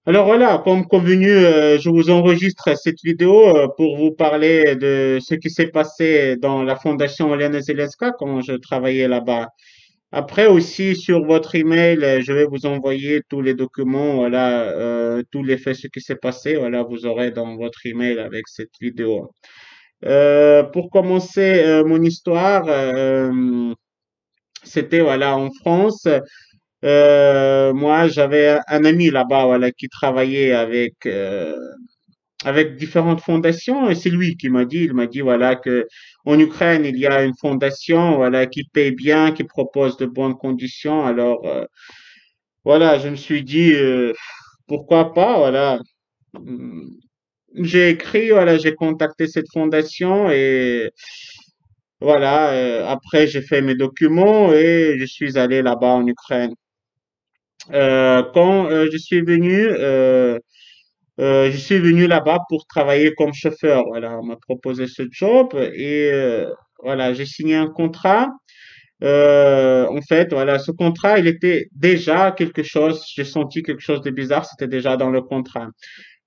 Alors voilà, comme convenu, je vous enregistre cette vidéo pour vous parler de ce qui s'est passé dans la Fondation Oléana Zelenska quand je travaillais là-bas. Après aussi sur votre email, je vais vous envoyer tous les documents, voilà, tous les faits, ce qui s'est passé, voilà, vous aurez dans votre email avec cette vidéo. Pour commencer mon histoire, c'était voilà en France. Moi, j'avais un ami là-bas, voilà, qui travaillait avec différentes fondations et c'est lui qui m'a dit, il m'a dit voilà que en Ukraine il y a une fondation voilà qui paye bien, qui propose de bonnes conditions. Alors voilà, je me suis dit pourquoi pas voilà. Hum, J'ai écrit voilà, j'ai contacté cette fondation et voilà. Après j'ai fait mes documents et je suis allé là-bas en Ukraine. Quand je suis venu là-bas pour travailler comme chauffeur. Voilà, on m'a proposé ce job et voilà, j'ai signé un contrat. En fait, voilà, ce contrat, il était déjà quelque chose. J'ai senti quelque chose de bizarre. C'était déjà dans le contrat.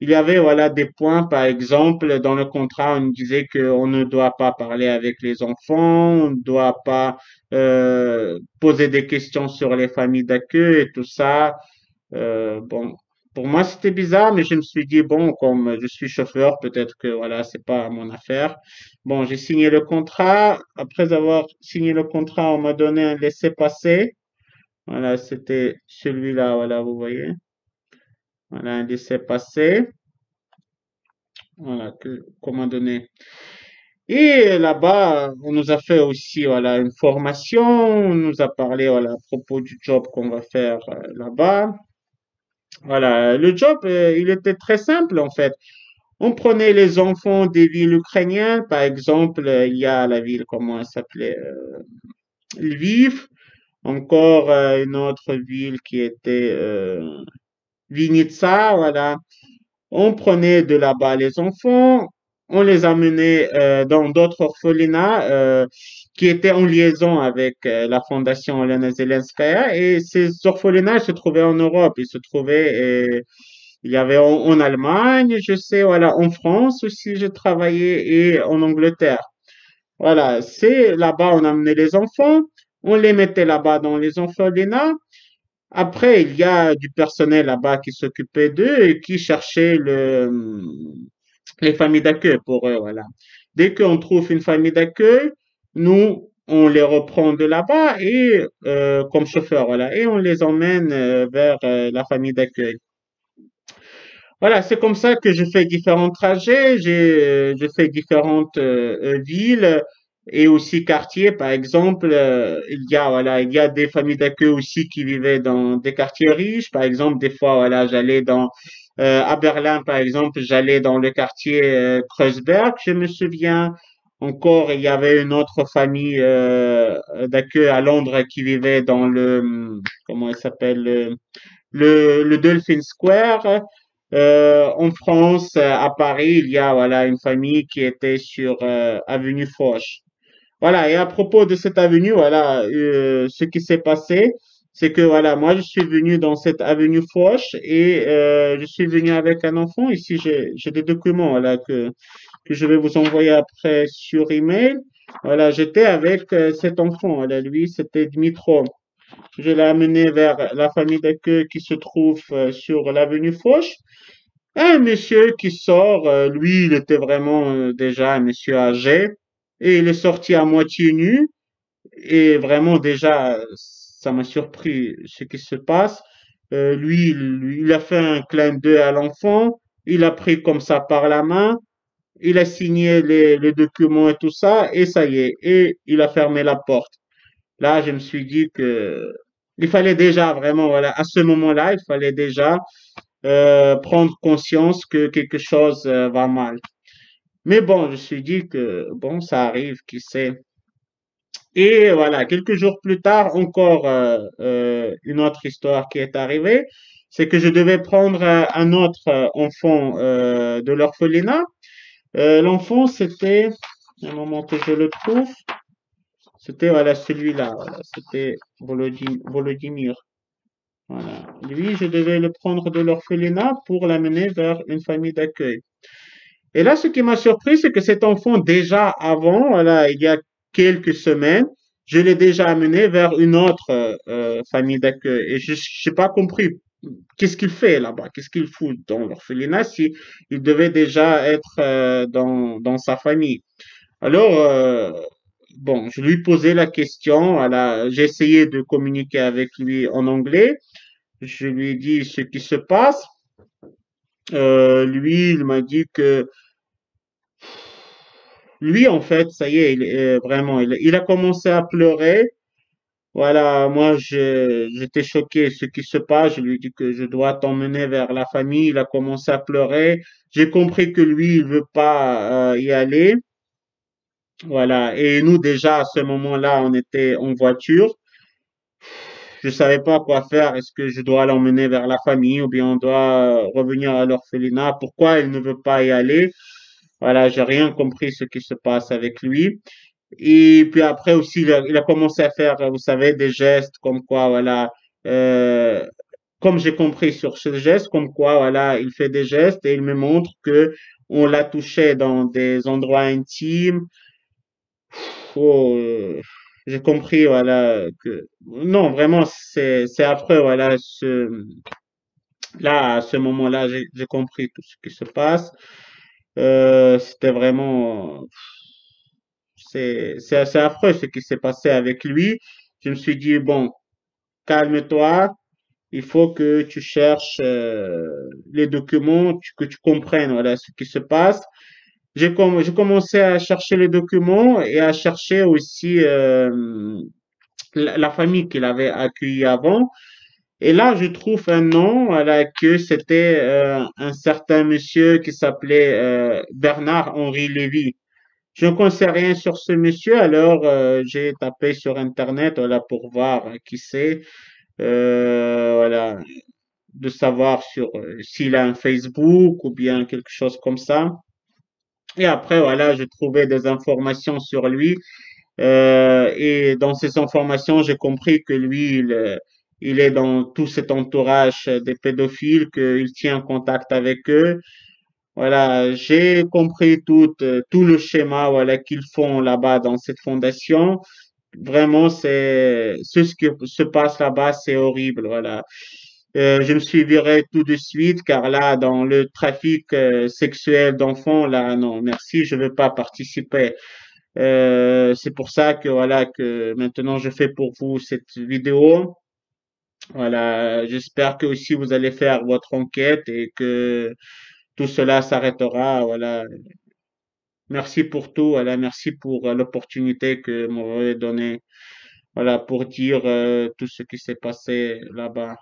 Il y avait voilà des points, par exemple, dans le contrat, on disait qu'on ne doit pas parler avec les enfants, on ne doit pas poser des questions sur les familles d'accueil et tout ça. Bon, pour moi, c'était bizarre, mais je me suis dit, bon, comme je suis chauffeur, peut-être que voilà, c'est pas mon affaire. Bon, j'ai signé le contrat. Après avoir signé le contrat, on m'a donné un laissez-passer. Voilà, c'était celui-là, voilà, vous voyez. Voilà, un laissez-passer. Voilà, qu'on m'a donné. Et là-bas, on nous a fait aussi, voilà, une formation. On nous a parlé, voilà, à propos du job qu'on va faire là-bas. Voilà, le job, il était très simple en fait. On prenait les enfants des villes ukrainiennes, par exemple, il y a la ville, comment elle s'appelait, Lviv, encore une autre ville qui était Vinitsa, voilà. On prenait de là-bas les enfants, on les amenait dans d'autres orphelinats qui étaient en liaison avec la fondation Olena Zelenskaya et ces orphelinats se trouvaient en Europe, ils se trouvaient il y avait en Allemagne, je sais, voilà, en France aussi, j'ai travaillé et en Angleterre. Voilà, c'est là-bas, on amenait les enfants, on les mettait là-bas dans les orphelinats. Après, il y a du personnel là-bas qui s'occupait d'eux et qui cherchait les familles d'accueil pour eux, voilà. Dès qu'on trouve une famille d'accueil, nous, on les reprend de là-bas et comme chauffeur, voilà, et on les emmène vers la famille d'accueil. Voilà, c'est comme ça que je fais différents trajets. Je fais différentes villes et aussi quartiers. Par exemple, il y a des familles d'accueil aussi qui vivaient dans des quartiers riches. Par exemple, des fois, voilà, j'allais dans à Berlin, par exemple, j'allais dans le quartier Kreuzberg, je me souviens. Encore, il y avait une autre famille d'accueil à Londres qui vivait dans comment il s'appelle, le Dolphin Square. En France, à Paris, il y a voilà une famille qui était sur avenue Foch. Voilà, et à propos de cette avenue, voilà, ce qui s'est passé, c'est que voilà, moi je suis venu dans cette avenue Foch et je suis venu avec un enfant. Ici, j'ai des documents voilà que je vais vous envoyer après sur email. Voilà, j'étais avec cet enfant. Voilà, lui, c'était Dmitro. Je l'ai amené vers la famille d'accueil qui se trouve sur l'avenue Foch. Un monsieur qui sort, lui, il était vraiment déjà un monsieur âgé et il est sorti à moitié nu et vraiment déjà ça m'a surpris ce qui se passe. Lui, il a fait un clin d'œil à l'enfant, il a pris comme ça par la main, il a signé les documents et tout ça et ça y est, et il a fermé la porte. Là, je me suis dit que il fallait déjà vraiment, voilà, à ce moment-là, il fallait déjà prendre conscience que quelque chose va mal. Mais bon, je me suis dit que bon, ça arrive, qui sait. Et voilà, quelques jours plus tard, encore une autre histoire qui est arrivée, c'est que je devais prendre un autre enfant de l'orphelinat. L'enfant, c'était, un moment que je le trouve, c'était voilà celui-là, voilà, c'était Volodymyr. Voilà. Lui, je devais le prendre de l'orphelinat pour l'amener vers une famille d'accueil. Et là, ce qui m'a surpris, c'est que cet enfant, déjà avant, voilà, il y a quelques semaines, je l'ai déjà amené vers une autre famille d'accueil. Et je n'ai pas compris qu'est-ce qu'il fait là-bas, qu'est-ce qu'il fout dans l'orphelinat si il devait déjà être dans sa famille. Alors, bon, je lui posais la question, voilà, j'ai essayé de communiquer avec lui en anglais, je lui ai dit ce qui se passe. Lui, il m'a dit que lui, en fait, ça y est, vraiment, il a commencé à pleurer. Voilà, moi, j'étais choqué ce qui se passe. Je lui ai dit que je dois t'emmener vers la famille. Il a commencé à pleurer. J'ai compris que lui, il veut pas y aller. Voilà. Et nous, déjà, à ce moment-là, on était en voiture. Je savais pas quoi faire. Est-ce que je dois l'emmener vers la famille ou bien on doit revenir à l'orphelinat? Pourquoi il ne veut pas y aller? Voilà, j'ai rien compris ce qui se passe avec lui. Et puis après aussi, il a commencé à faire, vous savez, des gestes comme quoi, voilà, euh, comme j'ai compris sur ce geste, comme quoi, voilà, il fait des gestes et il me montre que on l'a touché dans des endroits intimes. Oh, j'ai compris, voilà, que non, vraiment, c'est affreux, voilà, là, à ce moment-là, j'ai compris tout ce qui se passe. C'était vraiment, c'est assez affreux ce qui s'est passé avec lui. Je me suis dit, bon, calme-toi, il faut que tu cherches les documents, que tu comprennes voilà, ce qui se passe. J'ai commencé à chercher les documents et à chercher aussi la famille qu'il avait accueillie avant. Et là, je trouve un nom, voilà, que c'était un certain monsieur qui s'appelait Bernard-Henri Lévy. Je ne connaissais rien sur ce monsieur, alors j'ai tapé sur Internet voilà, pour voir qui c'est, voilà, de savoir sur s'il a un Facebook ou bien quelque chose comme ça. Et après, voilà, j'ai trouvé des informations sur lui. Et dans ces informations, j'ai compris que lui, il est dans tout cet entourage des pédophiles, qu'il tient en contact avec eux. Voilà, j'ai compris tout le schéma voilà, qu'ils font là-bas dans cette fondation. Vraiment, c'est ce qui se passe là-bas, c'est horrible. Voilà. Je me suis viré tout de suite car là, dans le trafic sexuel d'enfants, là, non, merci, je veux pas participer. C'est pour ça que voilà que maintenant je fais pour vous cette vidéo. Voilà, j'espère que aussi vous allez faire votre enquête et que tout cela s'arrêtera. Voilà. Merci pour tout. Voilà, merci pour l'opportunité que m'avez donnée. Voilà, pour dire tout ce qui s'est passé là-bas.